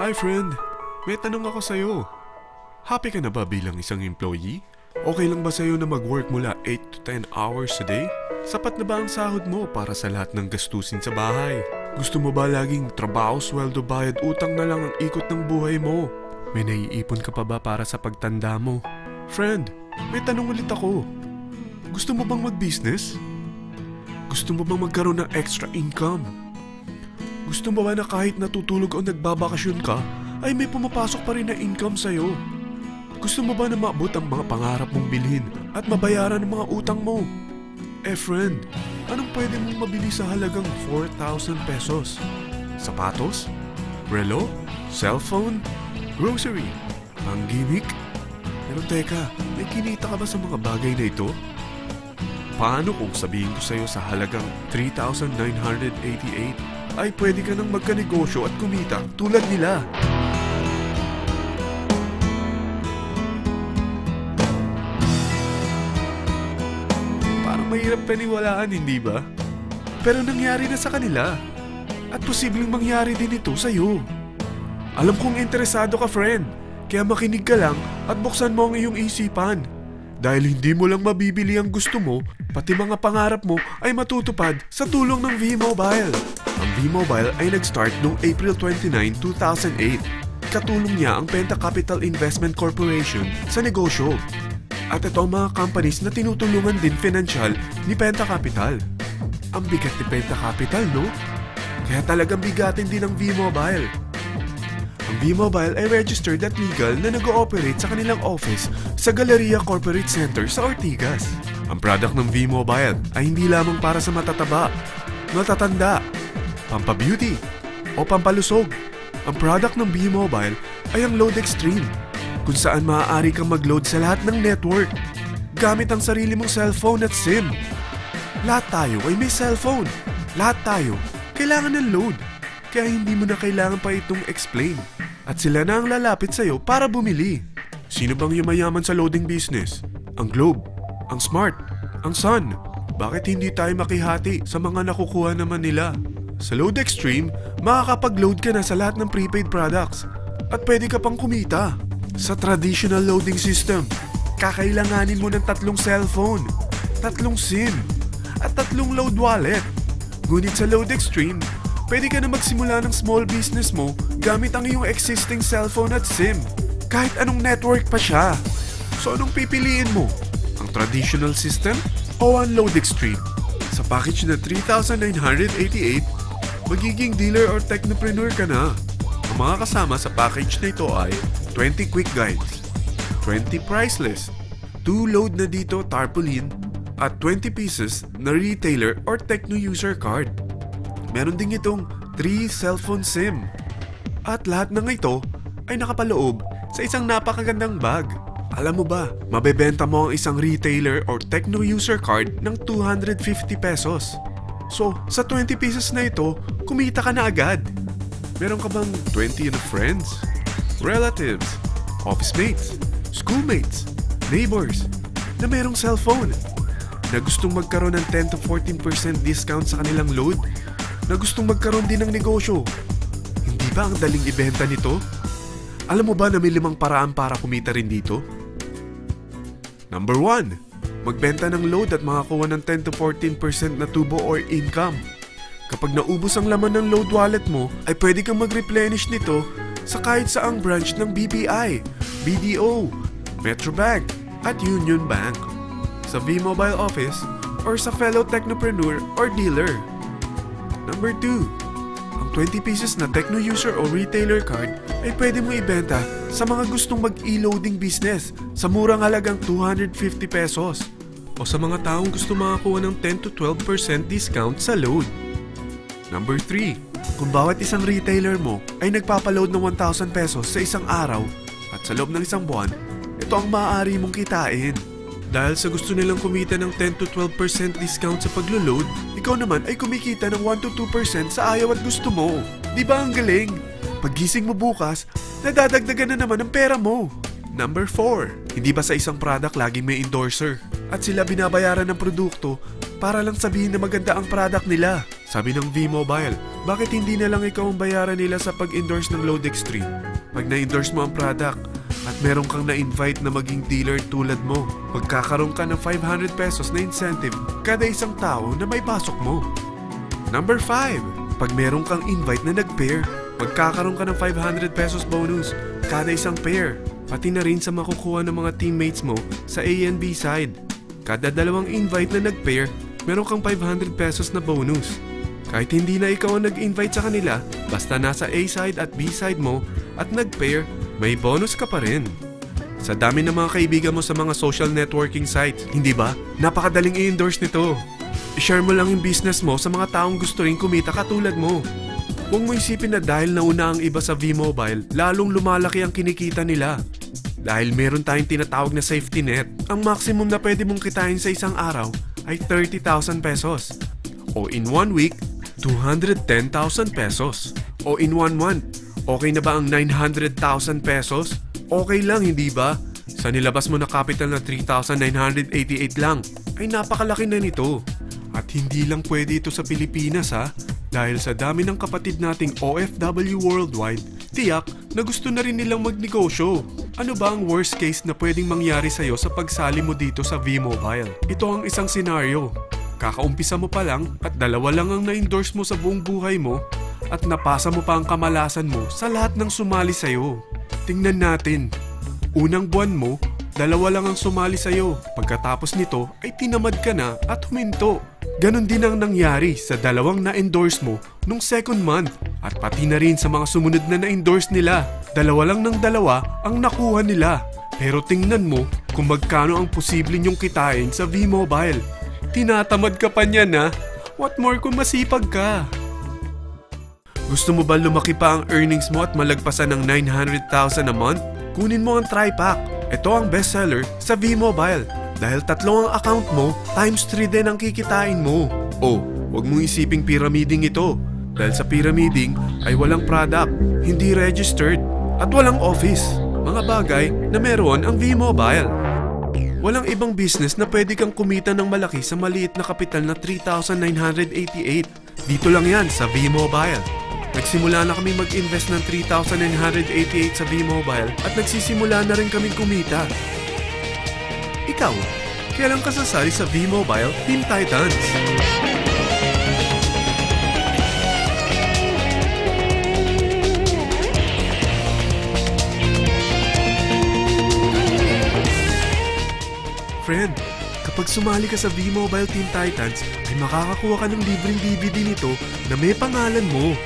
Hi friend, may tanong ako sa'yo. Happy ka na ba bilang isang employee? Okay lang ba sa'yo na mag-work mula 8 to 10 hours a day? Sapat na ba ang sahod mo para sa lahat ng gastusin sa bahay? Gusto mo ba laging trabaho, sweldo, bayad, utang na lang ang ikot ng buhay mo? May naiipon ka pa ba para sa pagtanda mo? Friend, may tanong ulit ako. Gusto mo bang mag-business? Gusto mo bang magkaroon ng extra income? Gusto mo ba na kahit natutulog o nagbabakasyon ka, ay may pumapasok pa rin na income sa'yo? Gusto mo ba na maabot ang mga pangarap mong bilhin at mabayaran ang mga utang mo? Friend, anong pwede mong mabili sa halagang 4,000 pesos? Sapatos? Relo? Cellphone? Grocery? Ang gimmick? Pero teka, may kinita ka ba sa mga bagay na ito? Paano kung sabihin ko sa'yo sa halagang 3,988 ay pwede ka nang magkanegosyo at kumita tulad nila? Parang mahirap paniwalaan, hindi ba? Pero nangyari na sa kanila. At posibleng mangyari din ito sa'yo. Alam kong interesado ka, friend. Kaya makinig ka lang at buksan mo ang iyong isipan. Dahil hindi mo lang mabibili ang gusto mo, pati mga pangarap mo ay matutupad sa tulong ng V-Mobile. Ang V-Mobile ay nag-start noong April 29, 2008. Katulong niya ang Penta Capital Investment Corporation sa negosyo. At ito ang mga companies na tinutulungan din financial ni Penta Capital. Ang bigat ni Penta Capital, no? Kaya talagang bigatin din ang V-Mobile. Ang V-Mobile ay registered at legal na nag-ooperate sa kanilang office sa Galleria Corporate Center sa Ortigas. Ang product ng V-Mobile ay hindi lamang para sa matataba, matatanda, pampabeauty, o pampalusog. Ang product ng V-Mobile ay ang Load Extreme, kung saan maaari kang mag-load sa lahat ng network gamit ang sarili mong cellphone at SIM. Lahat tayo ay may cellphone. Lahat tayo kailangan ng load. Kaya hindi mo na kailangan pa itong explain. At sila na ang lalapit sa'yo para bumili. Sino bang yumayaman sa loading business? Ang Globe, ang Smart, ang Sun. Bakit hindi tayo makihati sa mga nakukuha naman nila? Sa Load Extreme, makakapag-load ka na sa lahat ng prepaid products. At pwede ka pang kumita. Sa traditional loading system, kakailanganin mo ng 3 cellphone, 3 SIM, at 3 load wallet. Ngunit sa Load Extreme, pwede ka na magsimula ng small business mo gamit ang iyong existing cellphone at SIM. Kahit anong network pa siya. So anong pipiliin mo? Ang traditional system o ang Load Extreme? Sa package na 3,988, magiging dealer or technopreneur ka na. Ang mga kasama sa package na ito ay 20 quick guides, 20 price list, 2 load na dito tarpaulin, at 20 pieces na retailer or techno user card. Meron din itong 3 cellphone SIM. At lahat ng ito ay nakapaloob sa isang napakagandang bag. Alam mo ba, mabebenta mo ang isang retailer or techno user card ng 250 pesos. So, sa 20 pieces na ito, kumita ka na agad. Meron ka bang 20 na friends, relatives, office mates, schoolmates, neighbors na merong cellphone? Na gustong magkaroon ng 10 to 14% discount sa kanilang load? Na gustong magkaroon din ng negosyo? Hindi ba ang daling ibenta nito? Alam mo ba na may 5 paraan para kumita rin dito? Number 1. Magbenta ng load at makakuha ng 10 to 14% na tubo or income. Kapag naubos ang laman ng load wallet mo, ay pwede kang mag-replenish nito sa kahit saang branch ng BPI, BDO, Metrobank, at Union Bank, sa V-Mobile office, or sa fellow technopreneur or dealer. Number 2. Ang 20 pieces na techno user o retailer card ay pwede mo ibenta sa mga gustong mag-e-loading business sa murang halagang 250 pesos o sa mga taong gusto makakuha ng 10 to 12% discount sa load. Number 3. Kung bawat isang retailer mo ay nagpapaload ng 1,000 pesos sa isang araw at sa loob ng isang buwan, ito ang maaari mong kitain. Dahil sa gusto nilang kumita ng 10 to 12% discount sa paglo-load, ikaw naman ay kumikita ng 1 to 2% sa ayaw at gusto mo. Di ba ang galing? Paggising mo bukas, nadadagdagan na naman ang pera mo. Number 4. Hindi ba sa isang product laging may endorser? At sila binabayaran ng produkto para lang sabihin na maganda ang product nila. Sabi ng V-Mobile, Bakit hindi na lang ikaw ang bayaran nila sa pag-endorse ng Load Extreme? Pag na-endorse mo ang product at meron kang na-invite na maging dealer tulad mo, magkakaroon ka ng 500 pesos na incentive kada isang tao na may pasok mo. Number 5. Pag meron kang invite na nag-pair, magkakaroon ka ng 500 pesos bonus kada isang pair. Pati na rin sa makukuha ng mga teammates mo sa A and B side. Kada dalawang invite na nag-pair, meron kang 500 pesos na bonus. Kahit hindi na ikaw ang nag-invite sa kanila, basta nasa A side at B side mo at nag-pair, may bonus ka pa rin. Sa dami ng mga kaibigan mo sa mga social networking sites, hindi ba? Napakadaling i-endorse nito. I-share mo lang yung business mo sa mga taong gusto rin kumita katulad mo. Huwag mo isipin na dahil nauna ang iba sa V-Mobile, lalong lumalaki ang kinikita nila. Dahil meron tayong tinatawag na safety net, ang maximum na pwede mong kitain sa isang araw ay 30,000 pesos. O in 1 week, 210,000 pesos. O in 1 month, okay na ba ang 900,000 pesos? Okay lang, hindi ba? Sa nilabas mo na capital na 3,988 lang, ay napakalaki na nito. At hindi lang pwede ito sa Pilipinas ha, dahil sa dami ng kapatid nating OFW worldwide, tiyak na gusto na rin nilang magnegosyo. Ano ba ang worst case na pwedeng mangyari sa'yo sa pagsali mo dito sa V-Mobile? Ito ang isang senaryo. Kakaumpisa mo pa lang at 2 lang ang na-endorse mo sa buong buhay mo at napasa mo pa ang kamalasan mo sa lahat ng sumali sa'yo. Tingnan natin. Unang buwan mo, 2 lang ang sumali sa'yo. Pagkatapos nito ay tinamad ka na at huminto. Ganon din ang nangyari sa 2 na-endorse mo nung second month at pati na rin sa mga sumunod na na-endorse nila. 2 lang ng 2 ang nakuha nila. Pero tingnan mo kung magkano ang posible nyong kitain sa V-Mobile. Tinatamad ka pa niyan ha? What more kung masipag ka? Gusto mo ba lumaki pa ang earnings mo at malagpasan ng 900,000 a month? Kunin mo ang TriPack. Ito ang bestseller sa V-Mobile. Dahil 3 ang account mo, times 3 din ang kikitain mo. Oh, huwag mong isiping pyramiding ito. Dahil sa pyramiding ay walang product, hindi registered, at walang office. Mga bagay na meron ang V-Mobile. Walang ibang business na pwede kang kumita ng malaki sa maliit na kapital na 3,988. Dito lang yan sa V-Mobile. Nagsimula na kami mag-invest ng 3,988 sa V-Mobile at nagsisimula na rin kaming kumita. Ikaw, kailan ka sasali sa V-Mobile Team Titans? Friend, kapag sumali ka sa V-Mobile Team Titans, ay makakakuha ka ng libreng DVD nito na may pangalan mo.